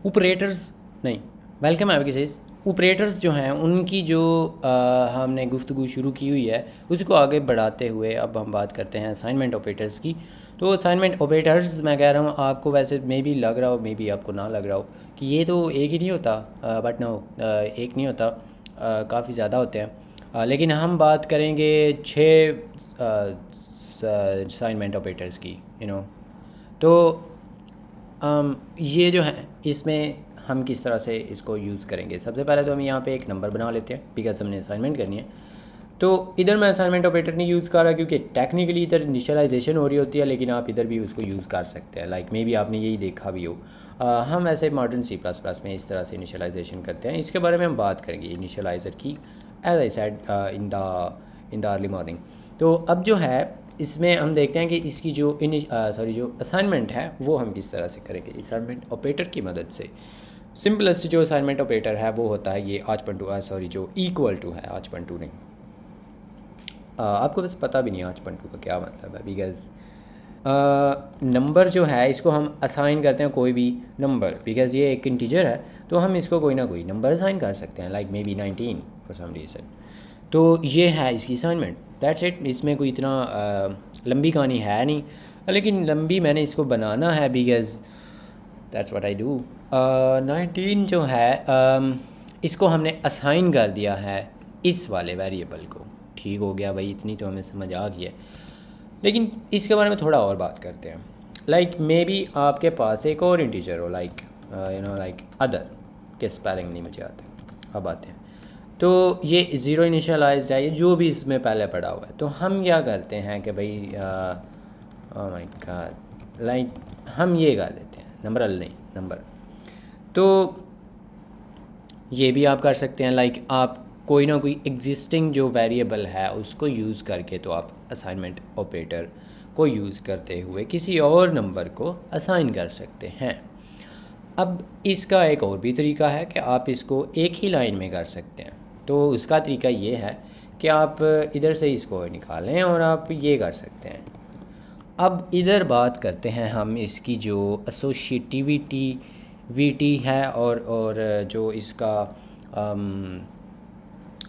Operators नहीं, welcome है आपके सेस। ऑपरेटर्स जो हैं उनकी जो हमने गुफ्तगू शुरू की हुई है उसको आगे बढ़ाते हुए अब हम बात करते हैं असाइनमेंट ऑपरेटर्स की। तो असाइनमेंट ऑपरेटर्स मैं कह रहा हूँ आपको वैसे मे बी लग रहा हो, मे बी आपको ना लग रहा हो कि ये तो एक ही नहीं होता, बट नो, एक नहीं होता, काफ़ी ज़्यादा होते हैं। लेकिन हम बात करेंगे 6 असाइनमेंट ऑपरेटर्स की, तो ये जो है इसमें हम किस तरह से इसको यूज़ करेंगे। सबसे पहले तो हम यहाँ पे एक नंबर बना लेते हैं बिकॉज हमने असाइनमेंट करनी है। तो इधर मैं असाइनमेंट ऑपरेटर नहीं यूज़ कर रहा क्योंकि टेक्निकली इधर इनिशियलाइजेशन हो रही होती है, लेकिन आप इधर भी उसको यूज़ कर सकते हैं। लाइक मे बी आपने यही देखा भी हो। हम ऐसे मॉडर्न C++ में इस तरह से इनिशियलाइजेशन करते हैं। इसके बारे में हम बात करेंगे इनिशियलाइज़र की, as I said in the early morning. तो अब जो है इसमें हम देखते हैं कि इसकी जो जो असाइनमेंट है वो हम किस तरह से करेंगे असाइनमेंट ऑपरेटर की मदद से। सिंपलेस्ट जो असाइनमेंट ऑपरेटर है वो होता है ये आर्च.2 जो इक्वल टू है, आर्च.2 नहीं। आपको बस पता भी नहीं आर्च.2 का क्या मतलब है बिकॉज़ नंबर जो है इसको हम असाइन करते हैं कोई भी नंबर, बिकॉज़ ये एक इंटीजर है तो हम इसको कोई ना कोई नंबर असाइन कर सकते हैं, like maybe 19 for some reason. तो ये है इसकी असाइनमेंट, दैट्स इट। इसमें कोई इतना लंबी कहानी है नहीं, लेकिन लंबी मैंने इसको बनाना है because that's what I do. 19 जो है इसको हमने असाइन कर दिया है इस वाले वेरिएबल को। ठीक हो गया भाई, इतनी तो हमें समझ आ गई है। लेकिन इसके बारे में थोड़ा और बात करते हैं। लाइक मे बी आपके पास एक और इंटीजर हो, लाइक लाइक अदर के स्पेलिंग नहीं मुझे आते, अब आते हैं। तो ये ज़ीरो इनिशियलाइज्ड है, ये जो भी इसमें पहले पड़ा हुआ है। तो हम क्या करते हैं कि भाई ओह माय गॉड, लाइक हम ये कर देते हैं नंबर नहीं नंबर। तो ये भी आप कर सकते हैं, लाइक आप कोई ना कोई एग्जिस्टिंग जो वेरिएबल है उसको यूज़ करके तो आप असाइनमेंट ऑपरेटर को यूज़ करते हुए किसी और नंबर को असाइन कर सकते हैं। अब इसका एक और भी तरीका है कि आप इसको एक ही लाइन में कर सकते हैं। तो उसका तरीका ये है कि आप इधर से इसको निकालें और आप ये कर सकते हैं। अब इधर बात करते हैं हम इसकी जो एसोशिएटिविटी है और जो इसका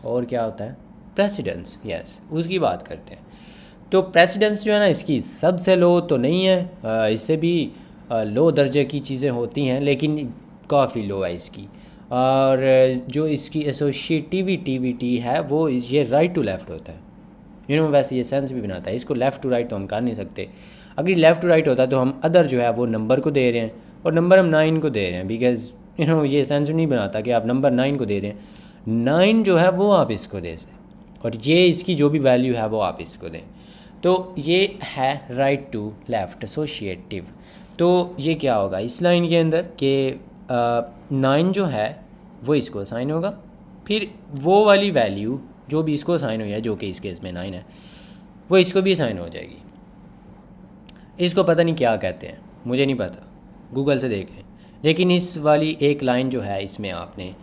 और क्या होता है प्रेसिडेंस, यस, उसकी बात करते हैं। तो प्रेसिडेंस जो है ना इसकी सबसे लो तो नहीं है, इससे भी लो दर्जे की चीज़ें होती हैं लेकिन काफ़ी लो है इसकी। और जो इसकी एसोशिएटिविटी है वो ये राइट टू लेफ़्ट होता है। वैसे ये सेंस भी बनाता है। इसको लेफ़्ट टू राइट तो हम कर नहीं सकते। अगर लेफ़्ट टू राइट होता तो हम अदर जो है वो नंबर को दे रहे हैं और नंबर हम 9 को दे रहे हैं, बिकॉज़ ये सेंस नहीं बनाता कि आप नंबर 9 को दे रहे हैं। 9 जो है वो आप इसको दे से और ये इसकी जो भी वैल्यू है वो आप इसको दें। तो ये है राइट टू लेफ़्ट एसोशिएटिव। तो ये क्या होगा इस लाइन के अंदर कि 9 जो है वो इसको असाइन होगा, फिर वो वाली वैल्यू जो भी इसको असाइन हुई है, जो कि इस केस में 9 है, वो इसको भी असाइन हो जाएगी। इसको पता नहीं क्या कहते हैं, मुझे नहीं पता, गूगल से देख लें। लेकिन इस वाली एक लाइन जो है इसमें आपने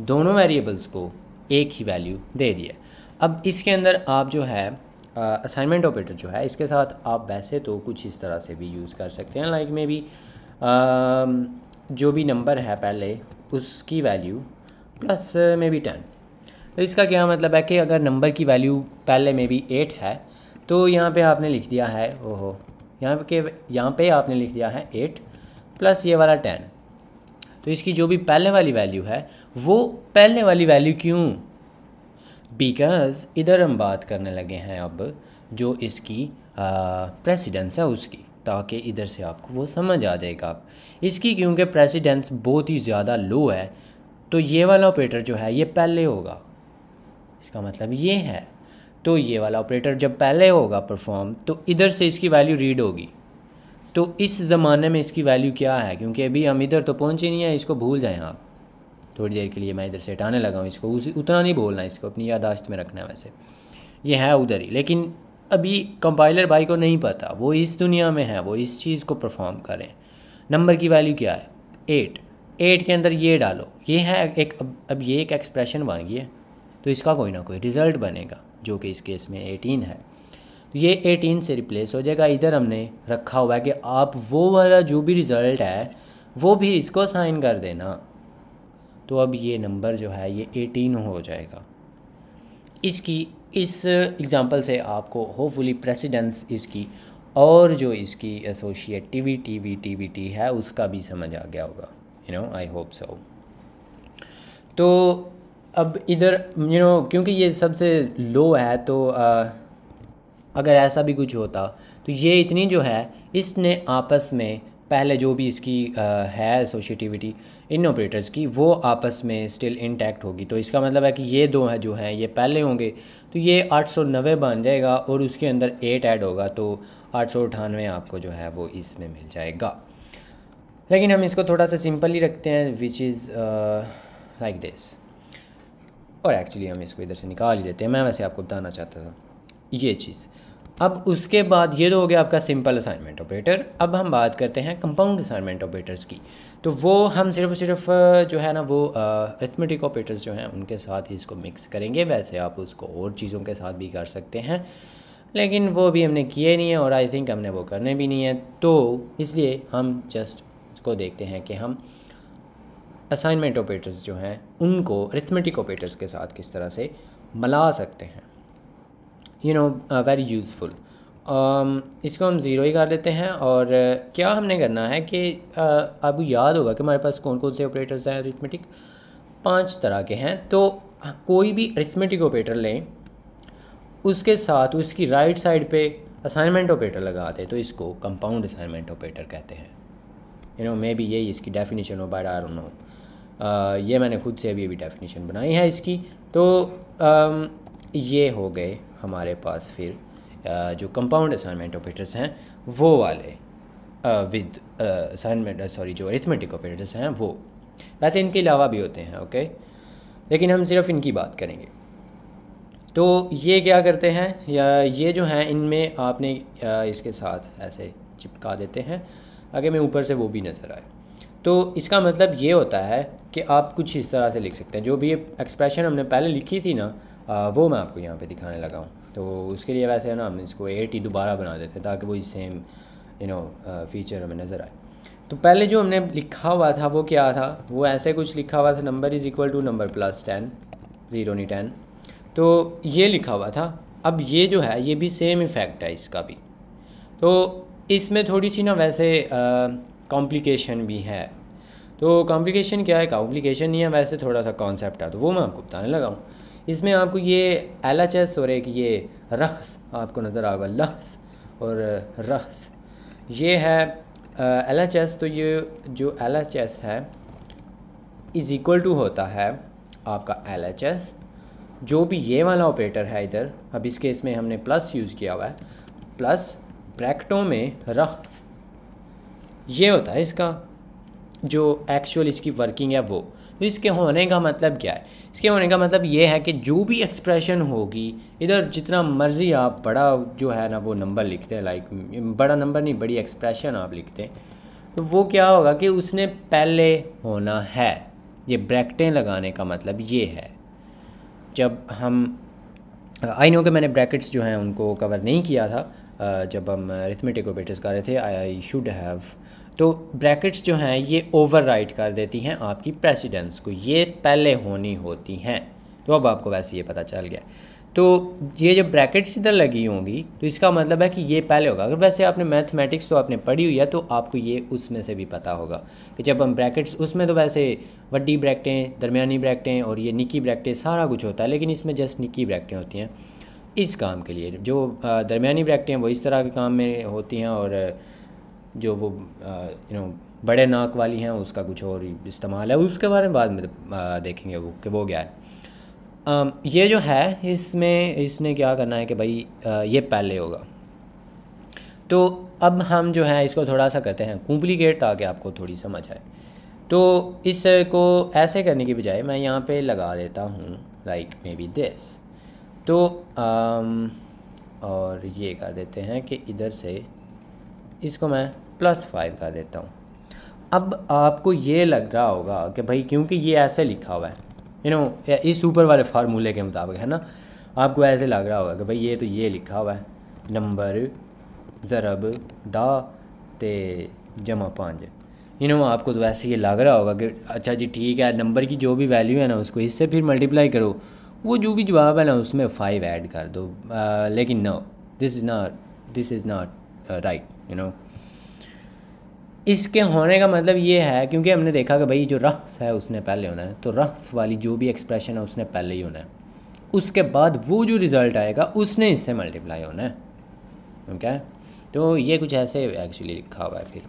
दोनों वेरिएबल्स को एक ही वैल्यू दे दिया। अब इसके अंदर आप जो है असाइनमेंट ऑपरेटर जो है इसके साथ आप वैसे तो कुछ इस तरह से भी यूज़ कर सकते हैं, लाइक मे बी जो भी नंबर है पहले उसकी वैल्यू प्लस मे बी 10। तो इसका क्या मतलब है कि अगर नंबर की वैल्यू पहले मे बी 8 है तो यहाँ पे आपने लिख दिया है यहाँ पे आपने लिख दिया है 8 प्लस ये वाला 10। तो इसकी जो भी पहले वाली वैल्यू है वो पहले वाली वैल्यू क्यों, बिकॉज़ इधर हम बात करने लगे हैं अब जो इसकी प्रेसिडेंस है उसकी, ताकि इधर से आपको वो समझ आ जाएगा आप इसकी, क्योंकि प्रेसिडेंस बहुत ही ज़्यादा लो है तो ये वाला ऑपरेटर जो है ये पहले होगा। इसका मतलब ये है, तो ये वाला ऑपरेटर जब पहले होगा परफॉर्म तो इधर से इसकी वैल्यू रीड होगी। तो इस ज़माने में इसकी वैल्यू क्या है, क्योंकि अभी हम इधर तो पहुँचे नहीं हैं, इसको भूल जाएं आप थोड़ी देर के लिए। मैं इधर से हटाने लगा हूँ इसको, उतना नहीं बोलना, इसको अपनी याददाश्त में रखना है। वैसे ये है उधर ही, लेकिन अभी कंपाइलर भाई को नहीं पता, वो इस दुनिया में है, वो इस चीज़ को परफॉर्म करें। नंबर की वैल्यू क्या है 8 के अंदर ये डालो, ये है एक अब ये एक एक्सप्रेशन बन गई है तो इसका कोई ना कोई रिज़ल्ट बनेगा जो कि इस केस में 18 है। तो ये 18 से रिप्लेस हो जाएगा। इधर हमने रखा हुआ है कि आप वो वाला जो भी रिज़ल्ट है वो भी इसको असाइन कर देना, तो अब ये नंबर जो है ये 18 हो जाएगा। इस एग्ज़ाम्पल से आपको होपफुली प्रेसिडेंस इसकी और जो इसकी एसोशिएटिविटी है उसका भी समझ आ गया होगा, आई होप सो। तो अब इधर क्योंकि ये सबसे लो है, तो अगर ऐसा भी कुछ होता तो ये इतनी जो है इसने आपस में पहले जो भी इसकी है एसोशिएटिविटी इन ऑपरेटर्स की, वो आपस में स्टिल इंटैक्ट होगी। तो इसका मतलब है कि ये दो है जो हैं ये पहले होंगे, तो ये 890 बन जाएगा और उसके अंदर 8 ऐड होगा, तो 898 आपको जो है वो इसमें मिल जाएगा। लेकिन हम इसको थोड़ा सा सिंपल ही रखते हैं, विच इज़ लाइक दिस। और एक्चुअली हम इसको इधर से निकाल ही देते हैं, मैं वैसे आपको बताना चाहता था ये चीज़। अब उसके बाद ये तो हो गया आपका सिंपल असाइनमेंट ऑपरेटर। अब हम बात करते हैं कंपाउंड असाइनमेंट ऑपरेटर्स की। तो वो हम सिर्फ जो है ना वो अरिथमेटिक ऑपरेटर्स जो हैं उनके साथ ही इसको मिक्स करेंगे। वैसे आप उसको और चीज़ों के साथ भी कर सकते हैं, लेकिन वो भी हमने किए नहीं है और आई थिंक हमने वो करने भी नहीं है, तो इसलिए हम जस्ट इसको देखते हैं कि हम असाइनमेंट ऑपरेटर्स जो हैं उनको अरिथमेटिक ऑपरेटर्स के साथ किस तरह से मिला सकते हैं। Very useful. इसको हम ज़ीरो ही कर देते हैं। और क्या हमने करना है कि आपको याद होगा कि हमारे पास कौन कौन से ऑपरेटर्स हैं अरिथमेटिक, 5 तरह के हैं। तो कोई भी अरिथमेटिक ऑपरेटर लें, उसके साथ उसकी राइट साइड पे असाइनमेंट ऑपरेटर लगा दें, तो इसको कंपाउंड असाइनमेंट ऑपरेटर कहते हैं। मे बी यही इसकी डेफिनेशन हो, बट आई डोंट नो। ये मैंने खुद से अभी डेफिनेशन बनाई है इसकी। तो ये हो गए हमारे पास फिर जो कंपाउंड असाइनमेंट ऑपरेटर्स हैं वो वाले विद असाइनमेंट जो अरिथमेटिक ऑपरेटर्स हैं वो। वैसे इनके अलावा भी होते हैं, ओके, लेकिन हम सिर्फ इनकी बात करेंगे। तो ये क्या करते हैं, या ये जो हैं इनमें आपने इसके साथ ऐसे चिपका देते हैं ताकि मैं ऊपर से वो भी नज़र आए। तो इसका मतलब ये होता है कि आप कुछ इस तरह से लिख सकते हैं। जो भी एक्सप्रेशन हमने पहले लिखी थी ना, वो मैं आपको यहाँ पे दिखाने लगा हूँ। तो उसके लिए वैसे है ना हम इसको 80 दोबारा बना देते हैं ताकि वो सेम फीचर हमें नज़र आए। तो पहले जो हमने लिखा हुआ था वो क्या था, वो ऐसे कुछ लिखा हुआ था, number is equal to number plus 10, 0 नहीं 10, तो ये लिखा हुआ था। अब ये जो है ये भी सेम इफ़ेक्ट है इसका भी। तो इसमें थोड़ी सी ना वैसे कॉम्प्लिकेशन भी है। तो कॉम्प्लिकेशन क्या है, कॉम्प्लिकेशन नहीं है, वैसे थोड़ा सा कॉन्सेप्ट है, तो वो मैं आपको बताने लगा हूँ। इसमें आपको ये LHS और एक ये रहस आपको नज़र आएगा, लहस और रहस, ये है LHS। तो ये जो LHS है इज़ इक्वल टू होता है आपका LHS, जो भी ये वाला ऑपरेटर है इधर, अब इस केस में हमने प्लस यूज़ किया हुआ है, प्लस ब्रैकेटों में रहस, ये होता है इसका जो एक्चुअल इसकी वर्किंग है वो। तो इसके होने का मतलब क्या है, इसके होने का मतलब ये है कि जो भी एक्सप्रेशन होगी इधर, जितना मर्ज़ी आप बड़ा जो है ना वो नंबर लिखते हैं, लाइक बड़ा नंबर नहीं, बड़ी एक्सप्रेशन आप लिखते हैं, तो वो क्या होगा कि उसने पहले होना है। ये ब्रैकेटें लगाने का मतलब ये है। जब हम आई नो कि मैंने ब्रैकेट्स जो हैं उनको कवर नहीं किया था जब हम अरिथमेटिक ऑपरेटर्स कर रहे थे, आई शुड हैव। तो ब्रैकेट्स जो हैं ये ओवरराइड कर देती हैं आपकी प्रेसिडेंस को, ये पहले होनी होती हैं। तो अब आपको वैसे ये पता चल गया। तो ये जब ब्रैकेट्स इधर लगी होंगी तो इसका मतलब है कि ये पहले होगा। अगर वैसे आपने मैथमेटिक्स तो आपने पढ़ी हुई है तो आपको ये उसमें से भी पता होगा कि जब हम ब्रैकेट्स, उसमें तो वैसे बड़ी ब्रैकेटें, दरमियानी ब्रैकेटें और ये निक्की ब्रैकेटें सारा कुछ होता है, लेकिन इसमें जस्ट निक्की ब्रैकेटें होती हैं इस काम के लिए। जो दरमियानी ब्रैकेटें वो इस तरह के काम में होती हैं, और जो वो बड़े नाक वाली हैं उसका कुछ और इस्तेमाल है, उसके बारे में बाद में देखेंगे वो कि वो क्या है। ये जो है इसमें इसने क्या करना है कि भाई ये पहले होगा। तो अब हम जो है इसको थोड़ा सा करते हैं कॉम्प्लिकेट ताकि आपको थोड़ी समझ आए। तो इसको ऐसे करने की बजाय मैं यहाँ पे लगा देता हूँ लाइक मे बी दिस। तो और ये कर देते हैं कि इधर से इसको मैं +5 कर देता हूँ। अब आपको ये लग रहा होगा कि भाई क्योंकि ये ऐसे लिखा हुआ है इस ऊपर वाले फार्मूले के मुताबिक है ना, आपको ऐसे लग रहा होगा कि भाई ये तो ये लिखा हुआ है नंबर ज़रब दा ते जमा 5, आपको तो वैसे ये लग रहा होगा कि अच्छा जी ठीक है, नंबर की जो भी वैल्यू है ना उसको इससे फिर मल्टीप्लाई करो, वो जो भी जवाब है ना उसमें 5 ऐड कर दो। लेकिन no, this is not right. इसके होने का मतलब ये है क्योंकि हमने देखा कि भाई जो रफ्स है उसने पहले होना है, तो रफ्स वाली जो भी एक्सप्रेशन है उसने पहले ही होना है, उसके बाद वो जो रिज़ल्ट आएगा उसने इससे मल्टीप्लाई होना है। ओके, तो ये कुछ ऐसे एक्चुअली लिखा हुआ है फिर।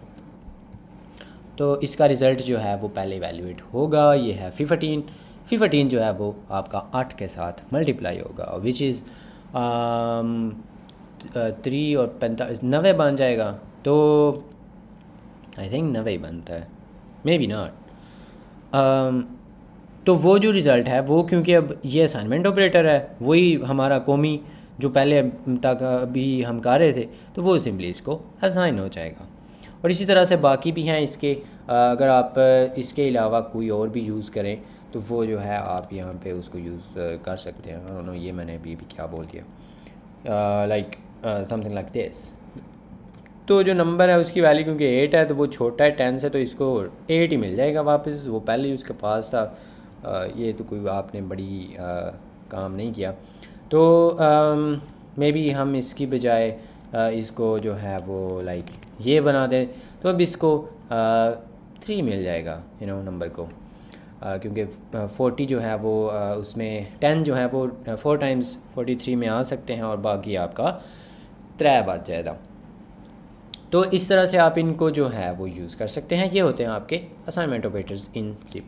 तो इसका रिज़ल्ट जो है वो पहले इवैल्यूएट होगा, ये है 15 जो है वो आपका 8 के साथ मल्टीप्लाई होगा, विच इज़ 3 और 45 90 बन जाएगा। तो आई थिंक 90 ही बनता है, मे बी नॉट। तो वो जो रिज़ल्ट है वो, क्योंकि अब ये असाइनमेंट ऑपरेटर है, वही हमारा कौमी जो पहले तक अभी हम कर रहे थे, तो वो सिंपली इसको असाइन हो जाएगा। और इसी तरह से बाकी भी हैं इसके, अगर आप इसके अलावा कोई और भी यूज़ करें तो वो जो है आप यहाँ पे उसको यूज़ कर सकते हैं। नो ये मैंने अभी क्या बोल दिया, लाइक समथिंग लाइक दिस। तो जो नंबर है उसकी वैल्यू क्योंकि 8 है तो वो छोटा है 10 से, तो इसको 8 ही मिल जाएगा वापस, वो पहले ही उसके पास था। ये तो कोई आपने बड़ी काम नहीं किया। तो मे बी हम इसकी बजाय इसको जो है वो लाइक ये बना दें, तो अब इसको 3 मिल जाएगा नंबर को, क्योंकि 40 जो है वो उसमें 10 जो है वो 4 टाइम्स 43 में आ सकते हैं, और बाकी आपका 3 बच जाएगा। तो इस तरह से आप इनको जो है वो यूज़ कर सकते हैं। ये होते हैं आपके असाइनमेंट ऑपरेटर्स इन C++।